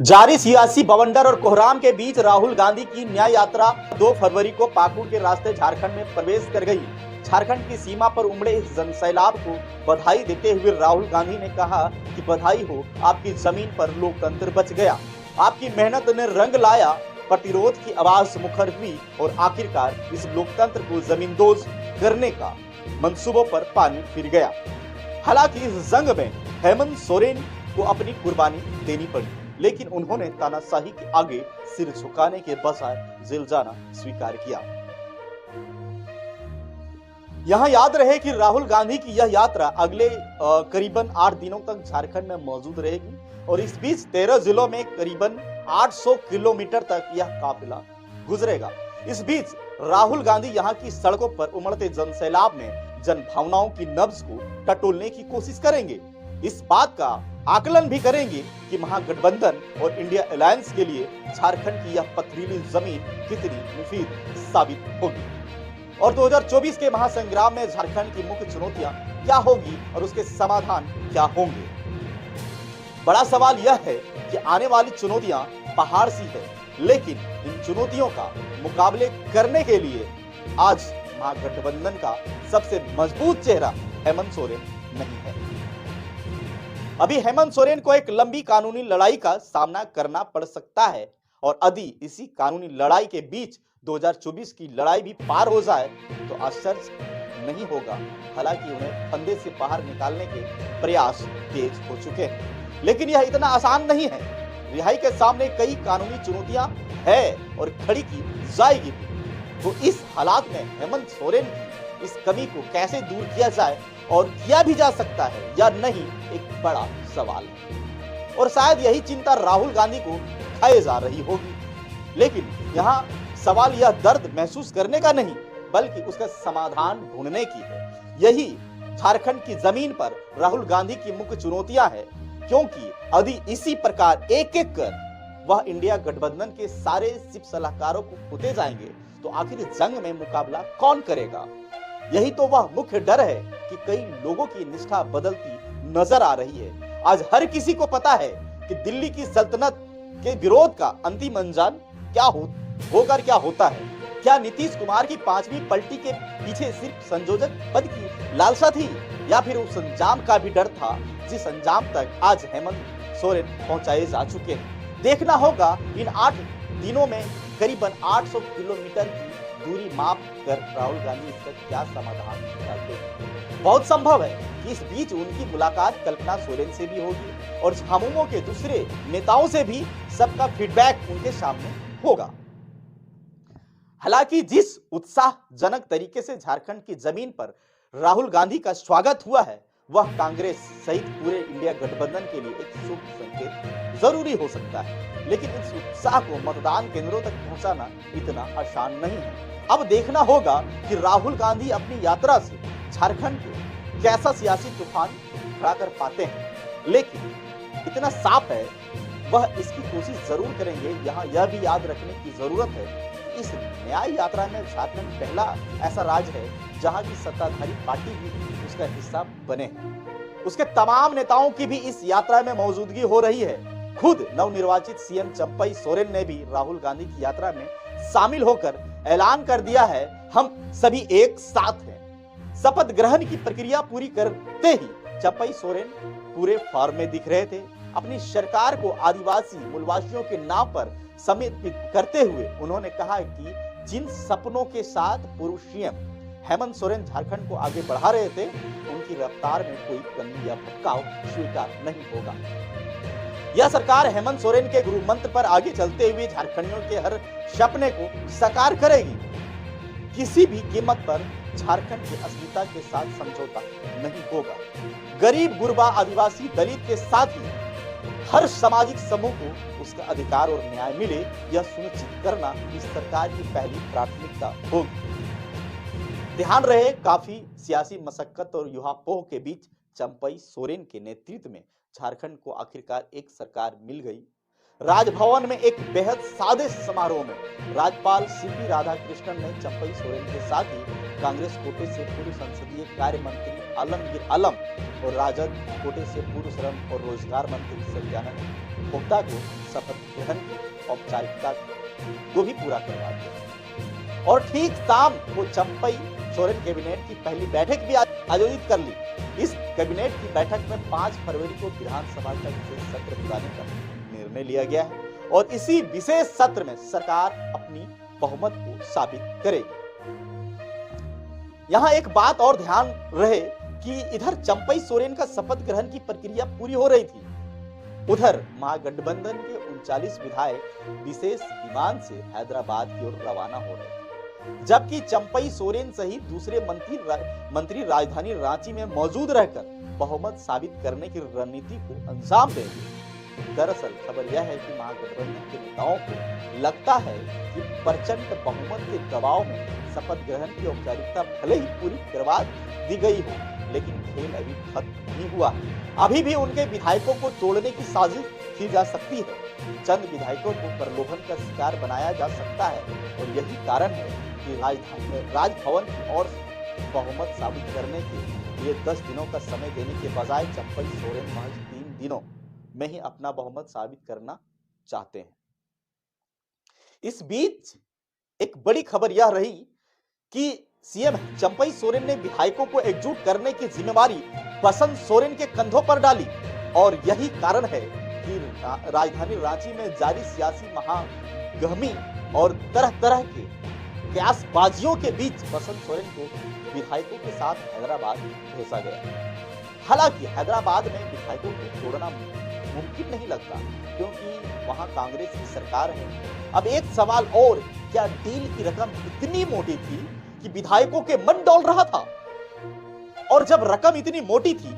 जारी सियासी बवंडर और कोहराम के बीच राहुल गांधी की न्याय यात्रा 2 फरवरी को पाकुड़ के रास्ते झारखंड में प्रवेश कर गई। झारखंड की सीमा पर उमड़े इस जनसैलाब को बधाई देते हुए राहुल गांधी ने कहा कि बधाई हो, आपकी जमीन पर लोकतंत्र बच गया, आपकी मेहनत ने रंग लाया, प्रतिरोध की आवाज मुखर हुई और आखिरकार इस लोकतंत्र को जमींदोज करने का मंसूबों पर पानी फिर गया। हालांकि इस जंग में हेमंत सोरेन को अपनी कुर्बानी देनी पड़ी, लेकिन उन्होंने तानाशाही के आगे सिर झुकाने के बजाय जेल जाना स्वीकार किया। यहां याद रहे कि राहुल गांधी की यह यात्रा अगले करीबन 8 दिनों तक झारखंड में मौजूद रहेगी और इस बीच 13 जिलों में करीबन 800 किलोमीटर तक यह काफिला गुजरेगा। इस बीच राहुल गांधी यहां की सड़कों पर उमड़ते जनसैलाब में जन भावनाओं की नब्ज को टटोलने की कोशिश करेंगे। इस बात का आकलन भी करेंगे कि महागठबंधन और इंडिया अलायंस के लिए झारखंड की यह पथरीली जमीन कितनी मुफीद साबित होगी और 2024 के महासंग्राम में झारखंड की मुख्य चुनौतियां क्या होगी और उसके समाधान क्या होंगे। बड़ा सवाल यह है कि आने वाली चुनौतियां पहाड़ सी है, लेकिन इन चुनौतियों का मुकाबले करने के लिए आज महागठबंधन का सबसे मजबूत चेहरा हेमंत सोरेन नहीं है। अभी हेमंत सोरेन को एक लंबी कानूनी लड़ाई का सामना करना पड़ सकता है और यदि इसी कानूनी लड़ाई के बीच 2024 की लड़ाई भी पार हो जाए तो आश्चर्य नहीं होगा। हालांकि उन्हें फंदे से बाहर निकालने के प्रयास तेज हो चुके हैं, लेकिन यह इतना आसान नहीं है। रिहाई के सामने कई कानूनी चुनौतियां हैं और खड़ी की जाएगी भी। तो इस हालात में हेमंत सोरेन की इस कमी को कैसे दूर किया जाए और किया भी जा सकता है या नहीं, एक बड़ा सवाल है और शायद यही चिंता राहुल गांधी को खाए जा रही होगी। लेकिन यहाँ सवाल यह दर्द महसूस करने का नहीं, बल्कि उसका समाधान ढूंढने की है। यही झारखंड की जमीन पर राहुल गांधी की मुख्य चुनौतियां हैं, क्योंकि यदि इसी प्रकार एक एक कर वह इंडिया गठबंधन के सारे चिप सलाहकारों को खोते जाएंगे तो आखिर जंग में मुकाबला कौन करेगा। यही तो वह मुख्य डर है कि कई लोगों की निष्ठा बदलती नजर आ रही है। आज हर किसी को पता है कि दिल्ली की सल्तनत के विरोध का अंतिम अंजाम होकर क्या होता है। क्या नीतीश कुमार की 5वीं पलटी के पीछे सिर्फ संयोजक पद की लालसा थी या फिर उस अंजाम का भी डर था जिस अंजाम तक आज हेमंत सोरेन पहुंचाए जा चुके हैं। देखना होगा इन 8 दिनों में करीबन 800 किलोमीटर की दूरी माप कर राहुल गांधी इसका क्या समाधान निकालते हैं। बहुत संभव है कि इस बीच उनकी मुलाकात कल्पना सोरेन से भी होगी और झामुमो के दूसरे नेताओं से भी सबका फीडबैक उनके सामने होगा। हालांकि जिस उत्साहजनक तरीके से झारखंड की जमीन पर राहुल गांधी का स्वागत हुआ है, वह कांग्रेस सहित पूरे इंडिया गठबंधन के लिए एक शुभ संकेत जरूरी हो सकता है, लेकिन इस उत्साह को मतदान केंद्रों तक पहुंचाना इतना आसान नहीं है। अब देखना होगा कि राहुल गांधी अपनी यात्रा से झारखंड को कैसा सियासी तूफान खड़ा कर पाते हैं, लेकिन इतना साफ है वह इसकी कोशिश जरूर करेंगे। यहाँ यह भी याद रखने की जरूरत है कि इस न्याय यात्रा में झारखंड पहला ऐसा राज्य है जहां की सत्ताधारी पार्टी भी उसका हिस्सा बने हैं। उसके तमाम नेताओं की भी इस यात्रा में मौजूदगी हो रही है। खुद नवनिर्वाचित सीएम चंपई सोरेन ने भी राहुल गांधी की यात्रा में शामिल होकर ऐलान कर दिया है, हम सभी एक साथ हैं। शपथ ग्रहण की प्रक्रिया पूरी करते ही चंपई सोरेन पूरे फॉर्म में दिख रहे थे। अपनी सरकार को आदिवासी मूलवासियों के नाम पर समर्पित करते हुए उन्होंने कहा कि जिन सपनों के साथ पूर्व सीएम हेमंत सोरेन झारखंड को आगे बढ़ा रहे थे, उनकी रफ्तार में कोई कमी या भटकाव स्वीकार नहीं होगा। यह सरकार हेमंत सोरेन के गुरु मंत्र पर आगे चलते हुए झारखंडियों के हर सपने को साकार करेगी। किसी भी कीमत पर झारखंड की अस्मिता के साथ समझौता नहीं होगा। गरीब, गुरबा, आदिवासी, दलित के साथ ही हर सामाजिक समूह को उसका अधिकार और न्याय मिले, यह सुनिश्चित करना इस सरकार की पहली प्राथमिकता होगी। ध्यान रहे, काफी सियासी मशक्कत और युहापोह के बीच चंपई सोरेन के नेतृत्व में झारखंड को आखिरकार एक सरकार मिल गई। राजभवन में एक बेहद सादे समारोह में राज्यपाल सीपी राधाकृष्णन ने चंपई सोरेन के साथ ही कांग्रेस कोटे से पूर्व संसदीय कार्य मंत्री आलमगीर आलम और राजद कोटे से पूर्व श्रम और रोजगार मंत्री सत्यानंद भोक्ता को शपथ ग्रहण की औपचारिकता को भी पूरा करवा दिया और ठीक शाम को चंपई सोरेन कैबिनेट की पहली बैठक भी आयोजित कर ली। इस कैबिनेट की बैठक में 5 फरवरी को विधानसभा का विशेष सत्र बुलाने का निर्णय लिया गया है और इसी विशेष सत्र में सरकार अपनी बहुमत को साबित करेगी। यहां एक बात और ध्यान रहे कि इधर चंपई सोरेन का शपथ ग्रहण की प्रक्रिया पूरी हो रही थी, उधर महागठबंधन के 39 विधायक विशेष विमान से हैदराबाद की ओर रवाना हो रहे थे, जबकि चंपई सोरेन सहित दूसरे मंत्री राजधानी रांची में मौजूद रहकर बहुमत साबित करने की रणनीति को अंजाम देंगे। दरअसल खबर यह है कि महागठबंधन के नेताओं को लगता है कि प्रचंड बहुमत के दबाव में शपथ ग्रहण की औपचारिकता भले ही पूरी करवा दी गई हो, लेकिन खेल अभी खत्म नहीं हुआ। अभी भी उनके विधायकों को तोड़ने की साजिश की जा सकती है। चंद विधायकों को प्रलोभन का शिकार बनाया जा सकता है और यही कारण है कि राजभवन की ओर बहुमत साबित करने के लिए 10 दिनों का समय देने के बजाय चंपई सोरेन महज 3 दिनों में ही अपना बहुमत साबित करना चाहते हैं। इस बीच एक बड़ी खबर यह रही कि सीएम चंपई सोरेन ने विधायकों को एकजुट करने की जिम्मेवारी बसंत सोरेन के कंधों पर डाली और यही कारण है कि राजधानी रांची में जारी सियासी महागहमी और तरह तरह के कयासबाजियों के बीच बसंत सोरेन को विधायकों के साथ हैदराबाद भेजा गया। हालांकि हैदराबाद में विधायकों को छोड़ना मुमकिन नहीं लगता क्योंकि वहां कांग्रेस की सरकार है। अब एक सवाल और, क्या डील की रकम इतनी मोटी थी कि विधायकों के मन डोल रहा था? और जब रकम इतनी मोटी थी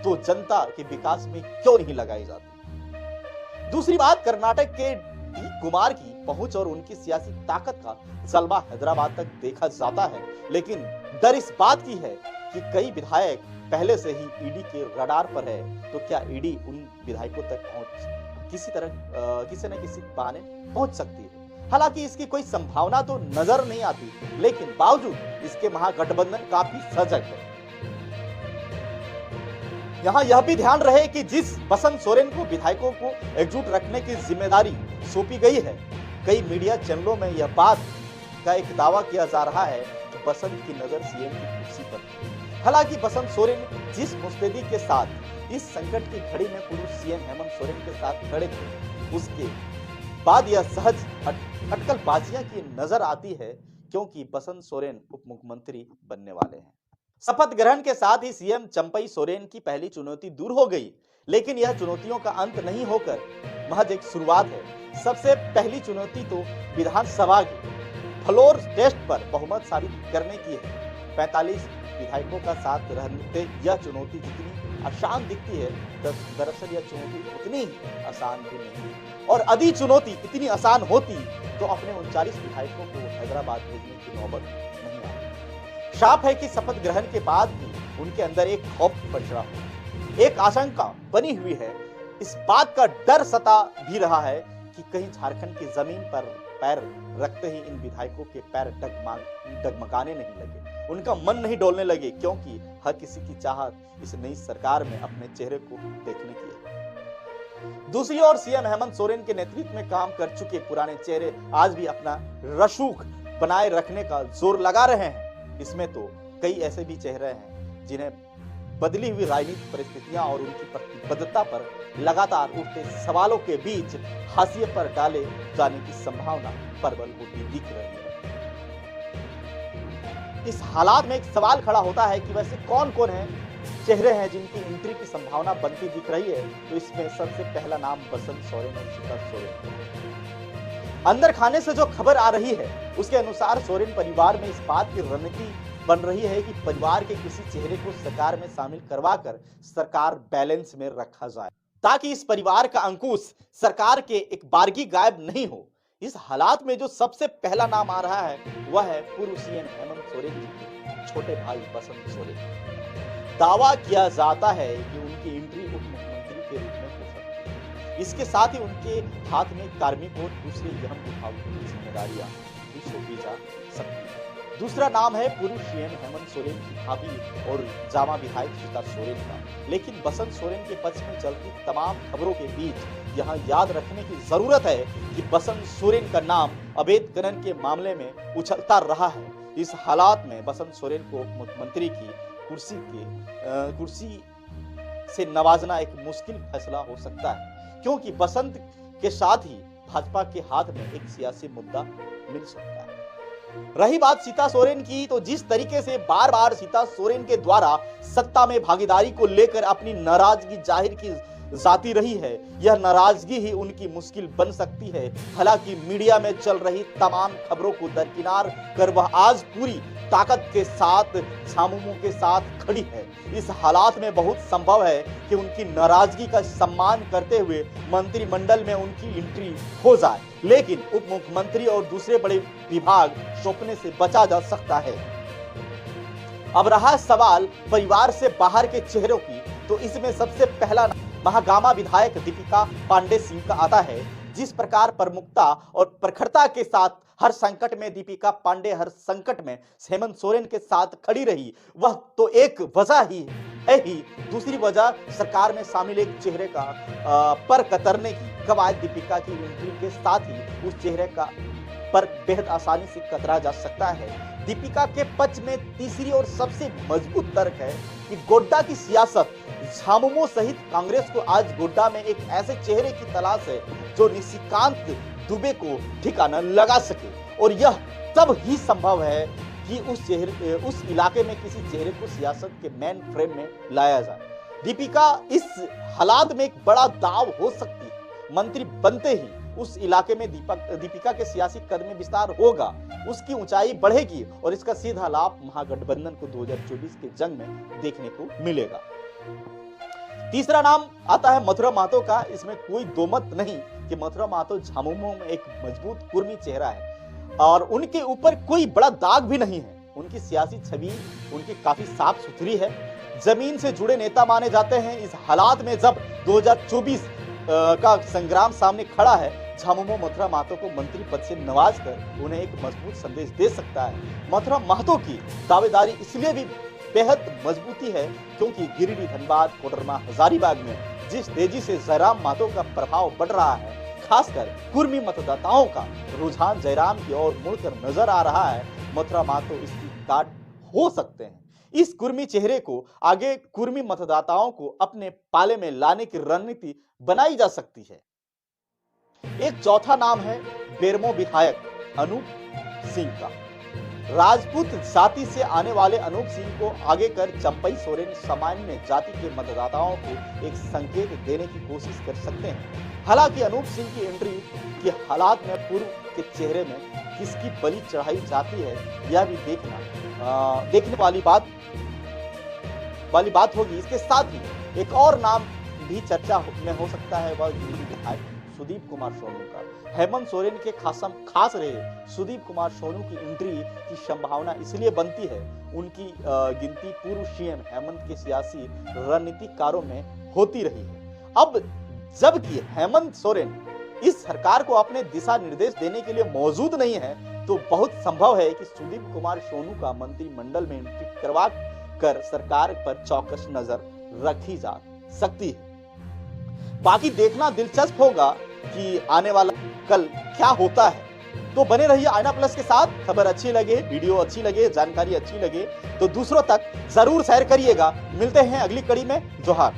तो जनता के विकास में क्यों नहीं लगाई जाती? दूसरी बात, कर्नाटक के डी कुमार की पहुंच और उनकी सियासी ताकत का जलवा हैदराबाद तक देखा जाता है, लेकिन डर इस बात की है कि कई विधायक पहले से ही ईडी के रडार पर है, तो क्या ईडी उन विधायकों तक किसी न किसी बहाने पहुंच सकती है। हालांकि इसकी कोई संभावना तो नजर नहीं आती, लेकिन बावजूद इसके महागठबंधन काफी सजग है। यहां यह भी ध्यान रहे कि जिस बसंत सोरेन को विधायकों को एकजुट रखने की जिम्मेदारी सौंपी गई है, कई मीडिया चैनलों में यह बात का एक दावा किया जा रहा है कि बसंत की नजर सीएम की कुर्सी पर। हालांकि बसंत सोरेन जिस मुस्तैदी के साथ इस संकट की घड़ी में पूर्व सीएम हेमंत सोरेन के साथ खड़े थे, उसके बाद यह सहज अटकलबाजियां की नजर आती है क्योंकि बसंत सोरेन उप मुख्यमंत्री बनने वाले हैं। शपथ ग्रहण के साथ ही सीएम चंपई सोरेन की पहली चुनौती दूर हो गई, लेकिन यह चुनौतियों का अंत नहीं होकर महज एक शुरुआत है। सबसे पहली चुनौती तो विधानसभा के फ्लोर टेस्ट पर बहुमत साबित करने की है। 45 विधायकों का साथ रहते यह चुनौती जितनी आसान दिखती है, दरअसल यह चुनौती उतनी आसान भी नहीं। और यदि चुनौती इतनी आसान होती तो अपने 39 विधायकों को हैदराबाद भेजने की नौबत नहीं आती। साफ है कि शपथ ग्रहण के बाद भी उनके अंदर एक खौफ पचड़ा हुआ, एक आशंका बनी हुई है। इस बात का डर सता भी रहा है कि कहीं झारखंड की जमीन पर पैर रखते ही इन विधायकों के पैर डगमगाने नहीं लगे, उनका मन नहीं डोलने लगे, क्योंकि हर किसी की चाहत इस नई सरकार में अपने चेहरे को देखने की है। दूसरी ओर सीएम हेमंत सोरेन के नेतृत्व में काम कर चुके पुराने चेहरे आज भी अपना रसूख बनाए रखने का जोर लगा रहे हैं। इसमें तो कई ऐसे भी चेहरे हैं जिन्हें बदली हुई राजनीतिक परिस्थितियां और उनकी प्रतिबद्धता पर लगातार उठते सवालों के बीच हाशिए पर डाले जाने की संभावना प्रबल होती दिख रही है। इस हालात में एक सवाल खड़ा होता है कि वैसे कौन कौन है चेहरे हैं जिनकी एंट्री की संभावना बनती दिख रही है। तो इसमें सबसे पहला नाम बसंत सोरेन और सीता सोरेन। अंदर खाने से जो खबर आ रही है उसके अनुसार सोरेन परिवार में इस बात की रणनीति बन रही है कि परिवार के किसी चेहरे को सरकार में शामिल करवाकर सरकार बैलेंस में रखा जाए, ताकि इस परिवार का अंकुश सरकार के एक बारगी गायब नहीं हो। इस हालात में जो सबसे पहला नाम आ रहा है वह है पूर्व सीएम हेमंत सोरेन जी के छोटे भाई बसंत सोरेन। दावा किया जाता है कि उनकी एंट्री उप मुख्यमंत्री के रूप में हो सकती है। इसके साथ ही उनके हाथ में कार्मिक और दूसरे अहम विभागों की जिम्मेदारियां भी सौंपी जा सकती है। दूसरा नाम है पूर्व सीएम हेमंत सोरेन की भाभी और जामा विधायक सीता सोरेन का। लेकिन बसंत सोरेन के पक्ष में चलती तमाम खबरों के बीच यहाँ याद रखने की जरूरत है कि बसंत सोरेन का नाम अवैध खनन के मामले में उछलता रहा है। इस हालात में बसंत सोरेन को मुख्यमंत्री की कुर्सी से नवाजना एक मुश्किल फैसला हो सकता है, क्योंकि बसंत के साथ ही भाजपा के हाथ में एक सियासी मुद्दा मिल सकता है। रही बात सीता सोरेन की, तो जिस तरीके से बार बार सीता सोरेन के द्वारा सत्ता में भागीदारी को लेकर अपनी नाराजगी जाहिर की जाती रही है, यह नाराजगी ही उनकी मुश्किल बन सकती है। हालांकि मीडिया में चल रही तमाम खबरों को दरकिनार कर वह आज पूरी ताकत के साथ झामुमो के साथ खड़ी है। इस हालात में बहुत संभव है कि उनकी नाराजगी का सम्मान करते हुए मंत्रिमंडल में उनकी एंट्री हो जाए, लेकिन उप मुख्यमंत्री और दूसरे बड़े विभाग सौंपने से बचा जा सकता है। अब रहा सवाल परिवार से बाहर के चेहरों की, तो इसमें सबसे पहला महागामा विधायक दीपिका पांडे सिंह का आता है। जिस प्रकार प्रमुखता और प्रखरता के साथ हर संकट में दीपिका पांडे हर संकट में हेमंत सोरेन के साथ खड़ी रही, वह तो एक वजह ही है ही दूसरी वजह सरकार में शामिल एक चेहरे का पर कतरने की कवायद दीपिका की एंट्री के साथ ही उस चेहरे का पर बेहद आसानी से कतरा जा सकता है। दीपिका के पक्ष में तीसरी और सबसे मजबूत तर्क है कि गोड्डा की सियासत झामुमो सहित कांग्रेस को आज गोड्डा में एक ऐसे चेहरे की तलाश है जो निशिकांत दुबे को ठिकाना लगा सके, और यह तब ही संभव है कि उस इलाके में किसी चेहरे को सियासत के मेन फ्रेम में लाया जाए। दीपिका इस हालात में एक बड़ा दाव हो सकती है। मंत्री बनते ही उस इलाके में दीपिका के सियासी कदम विस्तार होगा, उसकी ऊंचाई बढ़ेगी और इसका सीधा लाभ महागठबंधन को 2024 के जंग में देखने को मिलेगा। तीसरा नाम आता है मथुरा महतो का। इसमें कोई दो मत नहीं कि मथुरा महतो झामुमो में एक मजबूत कुर्मी चेहरा है और उनके ऊपर कोई बड़ा दाग भी नहीं है। उनकी सियासी छवि उनकी काफी साफ सुथरी है, जमीन से जुड़े नेता माने जाते हैं। इस हालात में जब 2024 का संग्राम सामने खड़ा है, झामुमो मथुरा महतो को मंत्री पद से नवाज कर उन्हें एक मजबूत संदेश दे सकता है। मथुरा महतो की दावेदारी इसलिए भी बेहद मजबूती है क्योंकि गिरिडीह, धनबाद, कोडरमा, हजारीबाग में जिस तेजी से जयराम महतो का प्रभाव बढ़ रहा है, खासकर कुर्मी मतदाताओं का रुझान जयराम की ओर मुड़कर नजर आ रहा है, मथुरा महतो इसकी काट हो सकते हैं। इस कुर्मी चेहरे को आगे कुर्मी मतदाताओं को अपने पाले में लाने की रणनीति बनाई जा सकती है। एक चौथा नाम है बेरमो विधायक अनूप सिंह का। राजपूत जाति से आने वाले अनूप सिंह को आगे कर चंपई सोरेन सामान्य जाति के मतदाताओं को एक संकेत देने की कोशिश कर सकते हैं। हालांकि अनूप सिंह की एंट्री के हालात में पूर्व के चेहरे में किसकी बलि चढ़ाई जाती है, यह भी देखने वाली बात होगी। इसके साथ ही एक और नाम भी चर्चा में हो सकता है, वह विधायक सुदीप कुमार सोनू का। हेमंत सोरेन के खास रहे सुदीप कुमार सोनू की एंट्री की संभावना इसलिए बनती है, उनकी गिनती पूर्व सीएम हेमंत के सियासी रणनीतिकारों में होती रही है। अब जबकि हेमंत सोरेन इस सरकार को अपने दिशा निर्देश देने के लिए मौजूद नहीं है, तो बहुत संभव है कि सुदीप कुमार सोनू का मंत्रिमंडल में एंट्री करवा कर सरकार पर चौकस नजर रखी जा सकती है। बाकी देखना दिलचस्प होगा कि आने वाला कल क्या होता है। तो बने रहिए आईना प्लस के साथ। खबर अच्छी लगे, वीडियो अच्छी लगे, जानकारी अच्छी लगे तो दूसरों तक जरूर शेयर करिएगा। मिलते हैं अगली कड़ी में। जोहार।